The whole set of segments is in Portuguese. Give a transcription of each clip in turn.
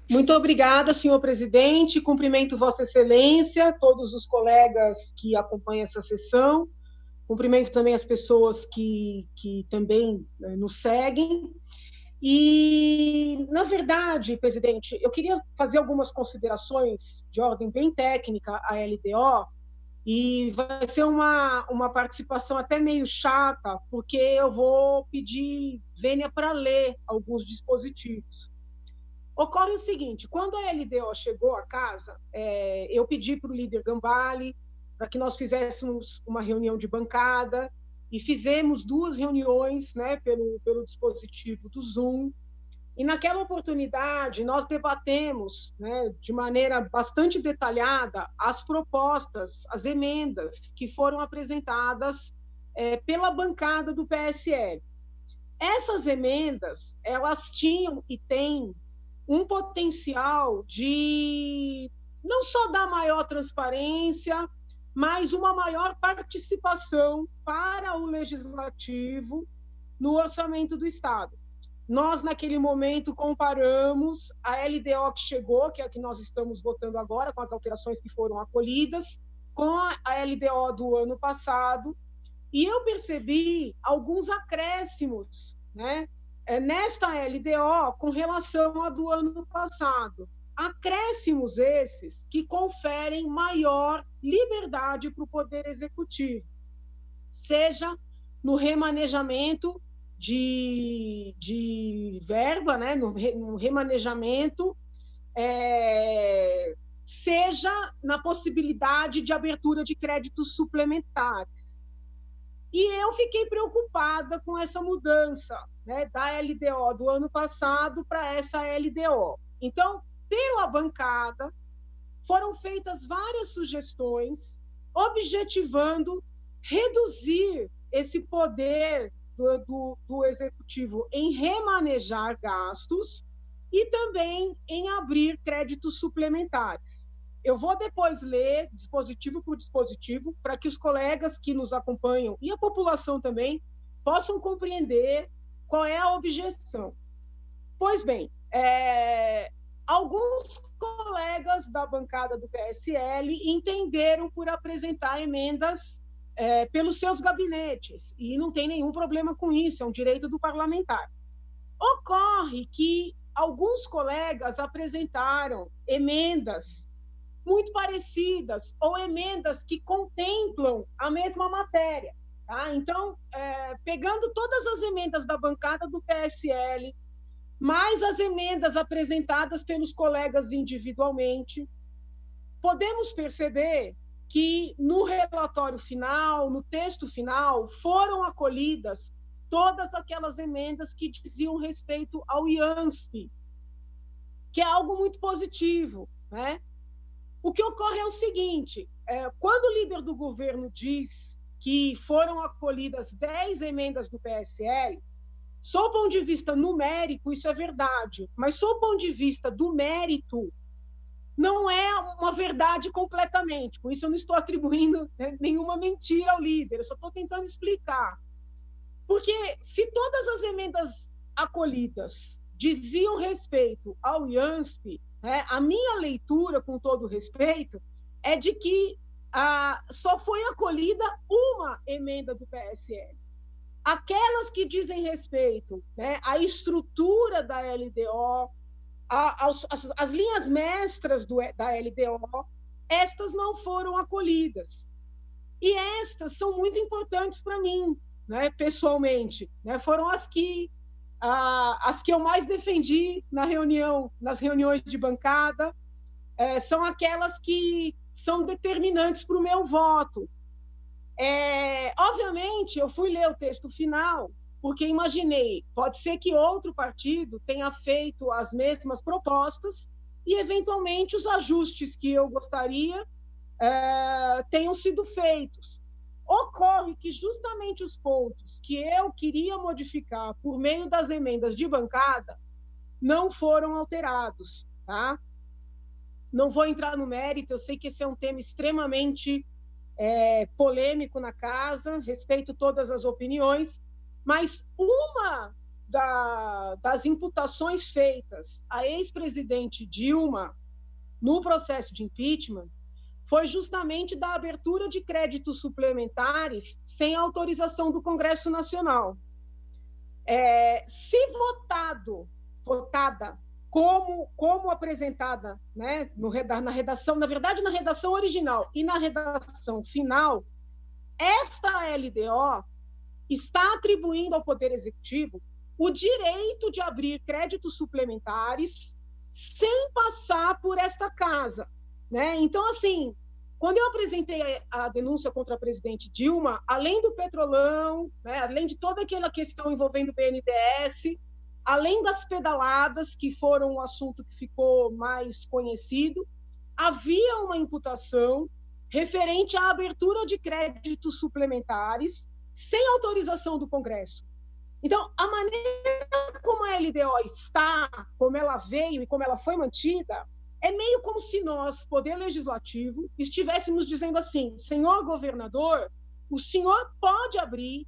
Muito obrigada, senhor presidente. Cumprimento Vossa Excelência, todos os colegas que acompanham essa sessão. Cumprimento também as pessoas que também nos seguem. E, na verdade, presidente, eu queria fazer algumas considerações de ordem bem técnica à LDO, e vai ser uma participação até meio chata, porque eu vou pedir vênia para ler alguns dispositivos. Ocorre o seguinte: quando a LDO chegou à casa, eu pedi para o líder Gambale para que nós fizéssemos uma reunião de bancada, e fizemos 2 reuniões, né, pelo dispositivo do Zoom, e naquela oportunidade nós debatemos, né, de maneira bastante detalhada as propostas, as emendas que foram apresentadas pela bancada do PSL. Essas emendas, elas tinham e têm um potencial de não só dar maior transparência, mas uma maior participação para o legislativo no orçamento do Estado. Nós, naquele momento, comparamos a LDO que chegou, que é a que nós estamos votando agora, com as alterações que foram acolhidas, com a LDO do ano passado, e eu percebi alguns acréscimos, né, nesta LDO com relação à do ano passado. Acréscimos esses que conferem maior liberdade para o Poder Executivo, seja no remanejamento de verba, né, no remanejamento, seja na possibilidade de abertura de créditos suplementares. E eu fiquei preocupada com essa mudança, né, da LDO do ano passado para essa LDO. Então, pela bancada, foram feitas várias sugestões objetivando reduzir esse poder do Executivo em remanejar gastos e também em abrir créditos suplementares. Eu vou depois ler dispositivo por dispositivo para que os colegas que nos acompanham e a população também possam compreender qual é a objeção. Pois bem, alguns colegas da bancada do PSL entenderam por apresentar emendas pelos seus gabinetes, e não tem nenhum problema com isso, é um direito do parlamentar. Ocorre que alguns colegas apresentaram emendas muito parecidas, ou emendas que contemplam a mesma matéria. Tá? Então, pegando todas as emendas da bancada do PSL, mais as emendas apresentadas pelos colegas individualmente, podemos perceber que no relatório final, no texto final, foram acolhidas todas aquelas emendas que diziam respeito ao IANSP, que é algo muito positivo, né? O que ocorre é o seguinte: quando o líder do governo diz que foram acolhidas 10 emendas do PSL, sob o ponto de vista numérico, isso é verdade, mas sob o ponto de vista do mérito, não é uma verdade completamente. Com isso, eu não estou atribuindo nenhuma mentira ao líder, eu só estou tentando explicar. Porque se todas as emendas acolhidas diziam respeito ao IANSP, né, a minha leitura, com todo respeito, é de que só foi acolhida uma emenda do PSL. Aquelas que dizem respeito, né, à estrutura da LDO, as linhas mestras da LDO, estas não foram acolhidas. E estas são muito importantes para mim, né, pessoalmente. Né, foram as que eu mais defendi nas reuniões de bancada, são aquelas que são determinantes para o meu voto. Obviamente, eu fui ler o texto final, porque imaginei, pode ser que outro partido tenha feito as mesmas propostas e, eventualmente, os ajustes que eu gostaria tenham sido feitos. Ocorre que justamente os pontos que eu queria modificar por meio das emendas de bancada não foram alterados, tá? Não vou entrar no mérito, eu sei que esse é um tema extremamente polêmico na casa, respeito todas as opiniões, mas uma das imputações feitas à ex-presidente Dilma no processo de impeachment foi justamente da abertura de créditos suplementares sem autorização do Congresso Nacional. Se votada como apresentada, né, na redação, na verdade, na redação original e na redação final, esta LDO está atribuindo ao Poder Executivo o direito de abrir créditos suplementares sem passar por esta casa, né? Então, assim, quando eu apresentei a denúncia contra a presidente Dilma, além do Petrolão, né, além de toda aquela questão envolvendo o BNDES, além das pedaladas, que foram o assunto que ficou mais conhecido, havia uma imputação referente à abertura de créditos suplementares sem autorização do Congresso. Então, a maneira como a LDO está, como ela veio e como ela foi mantida, é meio como se nós, Poder Legislativo, estivéssemos dizendo assim: senhor governador, o senhor pode abrir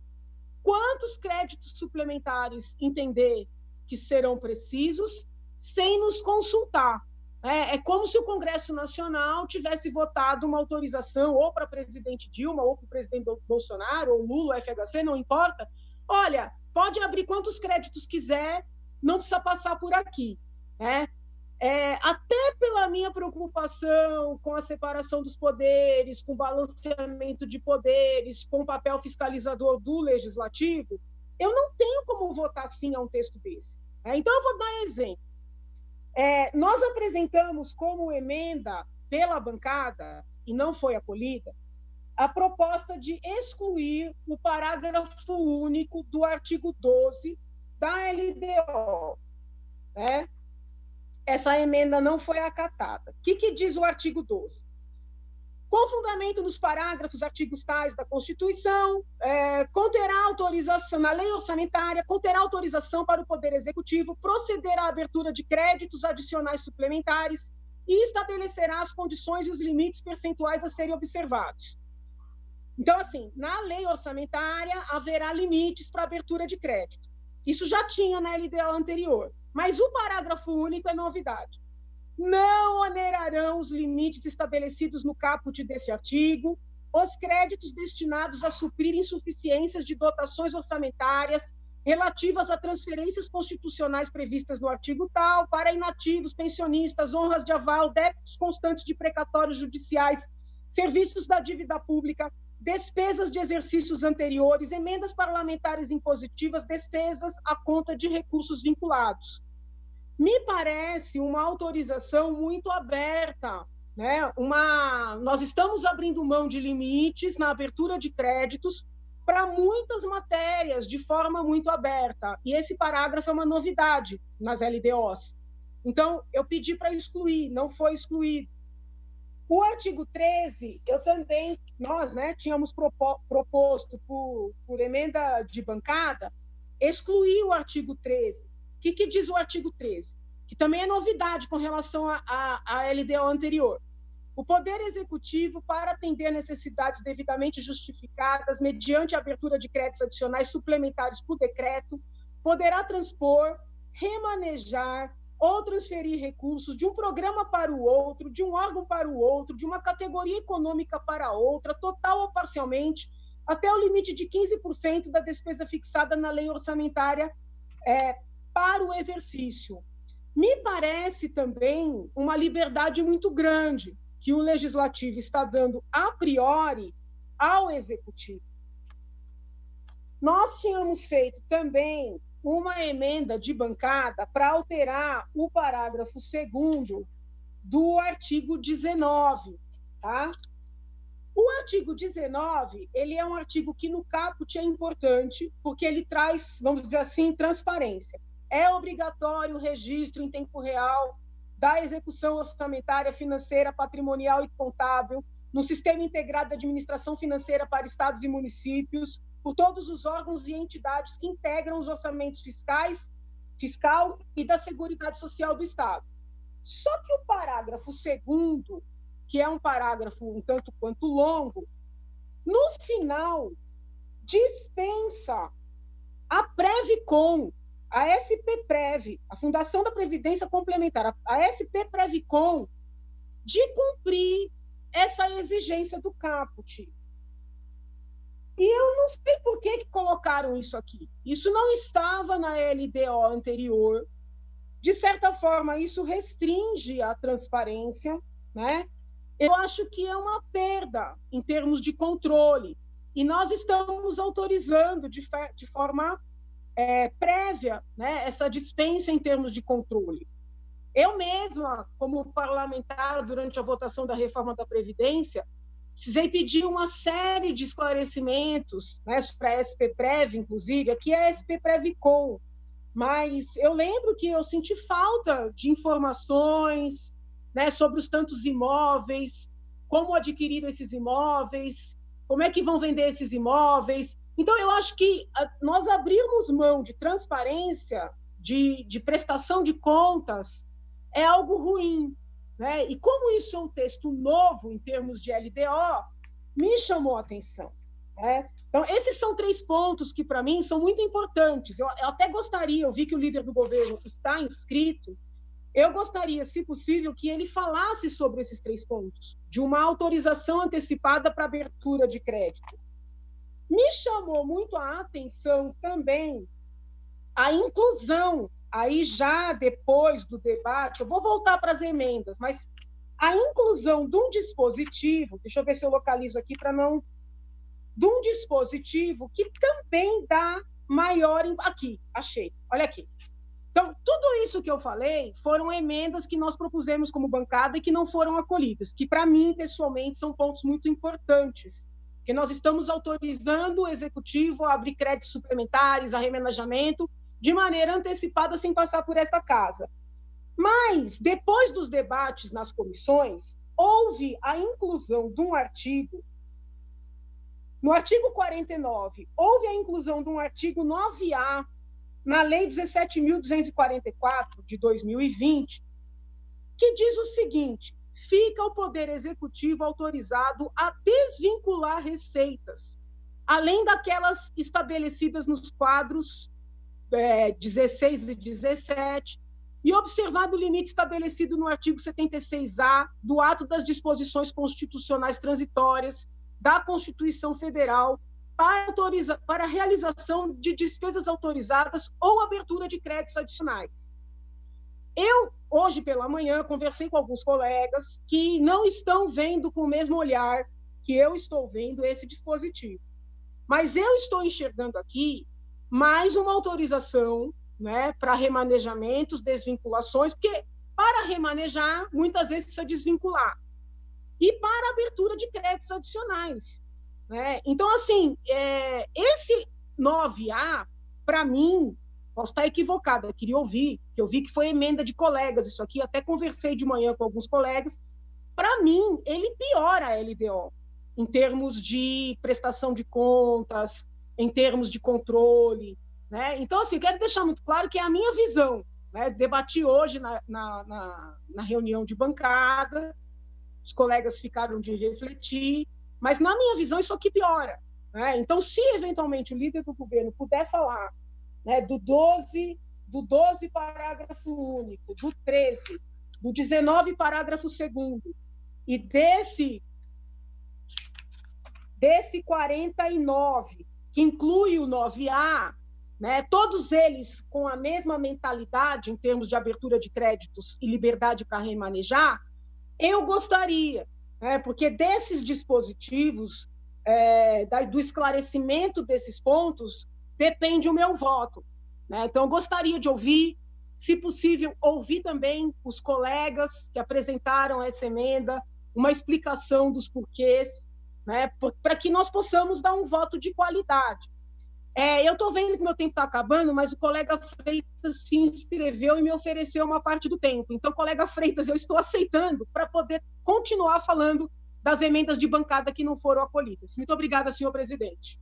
quantos créditos suplementares entender que serão precisos, sem nos consultar. É como se o Congresso Nacional tivesse votado uma autorização ou para a presidente Dilma, ou para o presidente Bolsonaro, ou Lula, FHC, não importa. Olha, pode abrir quantos créditos quiser, não precisa passar por aqui. Até pela minha preocupação com a separação dos poderes, com o balanceamento de poderes, com o papel fiscalizador do Legislativo, eu não tenho como votar sim a um texto desse. Então, eu vou dar um exemplo. Nós apresentamos como emenda pela bancada, e não foi acolhida, a proposta de excluir o parágrafo único do artigo 12 da LDO. Essa emenda não foi acatada. O que diz o artigo 12? Com fundamento nos parágrafos, artigos tais da Constituição, conterá autorização, na lei orçamentária, conterá autorização para o Poder Executivo proceder à abertura de créditos adicionais suplementares e estabelecerá as condições e os limites percentuais a serem observados. Então, assim, na lei orçamentária haverá limites para abertura de crédito. Isso já tinha na LDO anterior, mas o parágrafo único é novidade. Não onerarão os limites estabelecidos no caput desse artigo os créditos destinados a suprir insuficiências de dotações orçamentárias relativas a transferências constitucionais previstas no artigo tal para inativos, pensionistas, honras de aval, débitos constantes de precatórios judiciais, serviços da dívida pública, despesas de exercícios anteriores, emendas parlamentares impositivas, despesas à conta de recursos vinculados. Me parece uma autorização muito aberta, né? Nós estamos abrindo mão de limites na abertura de créditos para muitas matérias de forma muito aberta, e esse parágrafo é uma novidade nas LDOs. Então, eu pedi para excluir, não foi excluído. O artigo 13, nós, né, tínhamos proposto por emenda de bancada, excluir o artigo 13. O que diz o artigo 13? Que também é novidade com relação à LDO anterior. O Poder Executivo, para atender necessidades devidamente justificadas, mediante a abertura de créditos adicionais suplementares por decreto, poderá transpor, remanejar ou transferir recursos de um programa para o outro, de um órgão para o outro, de uma categoria econômica para outra, total ou parcialmente, até o limite de 15% da despesa fixada na lei orçamentária para o exercício. Me parece também uma liberdade muito grande que o Legislativo está dando a priori ao Executivo. Nós tínhamos feito também uma emenda de bancada para alterar o parágrafo 2º do artigo 19, tá? O artigo 19, ele é um artigo que no caput é importante, porque ele traz, vamos dizer assim, transparência. É obrigatório o registro em tempo real da execução orçamentária, financeira, patrimonial e contábil no Sistema Integrado de Administração Financeira para Estados e Municípios, por todos os órgãos e entidades que integram os orçamentos fiscal e da Seguridade Social do Estado. Só que o parágrafo 2º, que é um parágrafo um tanto quanto longo, no final dispensa a Previcom, a SP-Prev, a Fundação da Previdência Complementar, a SP-Previcom, de cumprir essa exigência do caput. E eu não sei por que colocaram isso aqui. Isso não estava na LDO anterior. De certa forma, isso restringe a transparência, né? Eu acho que é uma perda em termos de controle. E nós estamos autorizando de forma prévia, né, essa dispensa em termos de controle. Eu mesma, como parlamentar, durante a votação da reforma da Previdência, precisei pedir uma série de esclarecimentos, né, para a SP-Prev, inclusive, aqui é a SP-Previcom, mas eu lembro que eu senti falta de informações, né, sobre os tantos imóveis, como adquirir esses imóveis, como é que vão vender esses imóveis. Então, eu acho que nós abrirmos mão de transparência, de prestação de contas, é algo ruim, né? E como isso é um texto novo em termos de LDO, me chamou a atenção, né? Então, esses são 3 pontos que, para mim, são muito importantes. Eu até gostaria, eu vi que o líder do governo está inscrito, eu gostaria, se possível, que ele falasse sobre esses 3 pontos, de uma autorização antecipada para abertura de crédito. Me chamou muito a atenção também a inclusão, aí já depois do debate, eu vou voltar para as emendas, mas a inclusão de um dispositivo, deixa eu ver se eu localizo aqui para não... de um dispositivo que também dá maior... Aqui, achei, olha aqui. Então, tudo isso que eu falei foram emendas que nós propusemos como bancada e que não foram acolhidas, que, para mim, pessoalmente, são pontos muito importantes, porque nós estamos autorizando o executivo a abrir créditos suplementares, a remanejamento, de maneira antecipada, sem passar por esta casa. Mas, depois dos debates nas comissões, houve a inclusão de um artigo, no artigo 49, houve a inclusão de um artigo 9A, na Lei 17.244, de 2020, que diz o seguinte: fica o Poder Executivo autorizado a desvincular receitas, além daquelas estabelecidas nos quadros 16 e 17, e observado o limite estabelecido no artigo 76A do Ato das Disposições Constitucionais Transitórias da Constituição Federal, para a realização de despesas autorizadas ou abertura de créditos adicionais. Eu, hoje pela manhã, conversei com alguns colegas que não estão vendo com o mesmo olhar que eu estou vendo esse dispositivo. Mas eu estou enxergando aqui mais uma autorização, né, para remanejamentos, desvinculações, porque para remanejar, muitas vezes precisa desvincular. E para abertura de créditos adicionais. Então, assim, esse 9A, para mim, posso estar equivocada, eu queria ouvir, que eu vi que foi emenda de colegas, isso aqui, até conversei de manhã com alguns colegas, para mim, ele piora a LDO, em termos de prestação de contas, em termos de controle, né? Então, assim, quero deixar muito claro que é a minha visão, né? Debati hoje na reunião de bancada, os colegas ficaram de refletir, mas, na minha visão, isso aqui piora, né? Então, se, eventualmente, o líder do governo puder falar, né, do 12, parágrafo único, do 13, do 19, parágrafo 2º, e desse 49, que inclui o 9A, né, todos eles com a mesma mentalidade em termos de abertura de créditos e liberdade para remanejar, eu gostaria, porque desses dispositivos, do esclarecimento desses pontos, depende o meu voto, né? Então, eu gostaria de ouvir, se possível, ouvir também os colegas que apresentaram essa emenda, uma explicação dos porquês, né? Para que nós possamos dar um voto de qualidade. Eu estou vendo que meu tempo está acabando, mas o colega Freitas se inscreveu e me ofereceu uma parte do tempo. Então, colega Freitas, eu estou aceitando para poder continuar falando das emendas de bancada que não foram acolhidas. Muito obrigada, senhor presidente.